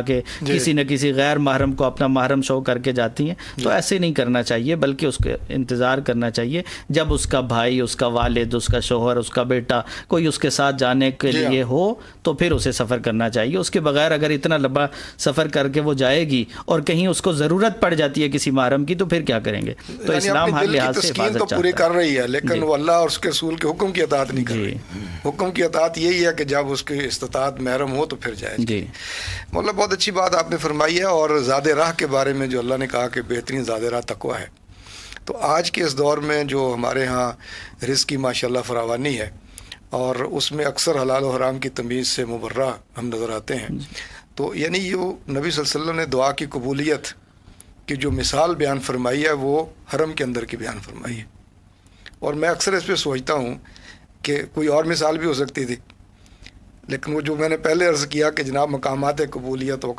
کہ کسی نہ کسی غیر محرم کو اپنا محرم شو کر کے جاتی ہیں، تو ایسے نہیں کرنا چاہیے، بلکہ اس کے انتظار کرنا چاہیے جب اس کا بھائی، اس کا والد، اس کا شوہر، اس کا بیٹا کوئی اس کے ساتھ جانے کے لیے ہو تو پھر اسے سفر کرنا چاہیے۔ اس کے بغیر اگر اتنا لمبا سفر کر کے وہ جائے گی اور کہیں اس کو ضرورت پڑ جاتی ہے کسی محرم کی تو پھر کیا کریں گے؟ تو اسلام ہر لحاظ سے حفاظت چاہتا ہے۔ پوری کر رہی ہے لیکن وہ اللہ اور اس کے رسول کے حکم کی اطاعت نہیں کر رہی۔ حکم کی اطاعت یہی ہے کہ جب اس کی استطاعت محرم ہو تو پھر جائے۔ جی مولا بہت اچھی بات آپ نے فرمائی ہے، اور زاد راہ کے بارے میں جو اللہ نے کہا کہ بہترین زاد راہ تقویٰ ہے، تو آج کے اس دور میں جو ہمارے ہاں رزق کی ماشاءاللہ فراوانی ہے اور اس میں اکثر حلال و حرام کی تمیز سے مبرہ ہم نظر آتے ہیں، تو یعنی یہ نبی صلی اللہ علیہ وسلم نے دعا کی قبولیت کی جو مثال بیان فرمائی ہے وہ حرم کے اندر کی بیان فرمائی ہے، اور میں اکثر اس پہ سوچتا ہوں کہ کوئی اور مثال بھی ہو سکتی تھی، لیکن وہ جو میں نے پہلے عرض کیا کہ جناب مقامات قبولیت